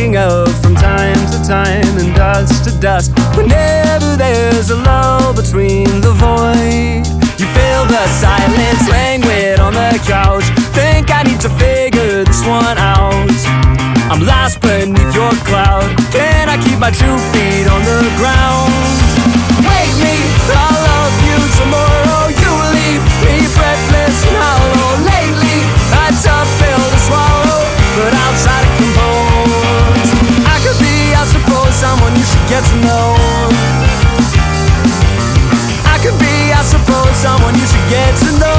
thinking of from time to time and dust to dust. Whenever there's a lull between the void, you feel the silence languid on the couch. Think I need to figure this one out. I'm lost beneath your cloud. Can I keep my 2 feet on the ground? Wake me, I'll love you tomorrow. You leave me breathless and hollow. Lately, a tough pill to swallow, but I'll try to compose. I could be, I suppose, someone you should get to know. I could be, I suppose, someone you should get to know.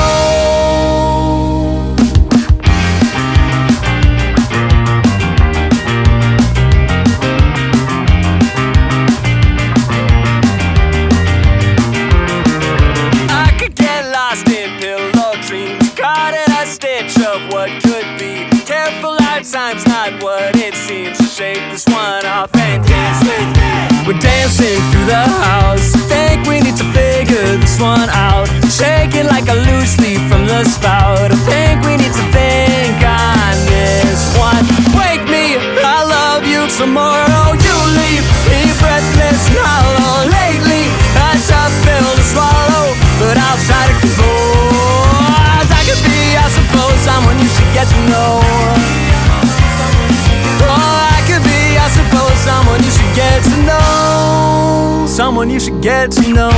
What could be. Careful, our time's not what it seems. Shake this one off and dance with me. We're dancing through the house. Think we need to figure this one out. Shaking like a loose leaf from the spout. I think we need to think on this one. Wake me, I love you tomorrow. You leave me breathless and hollow. Lately, a tough pill to swallow, but I'll try to compose. I could be, I suppose, someone you should get to know. Oh, I could be, I suppose, someone you should get to know. Someone you should get to know.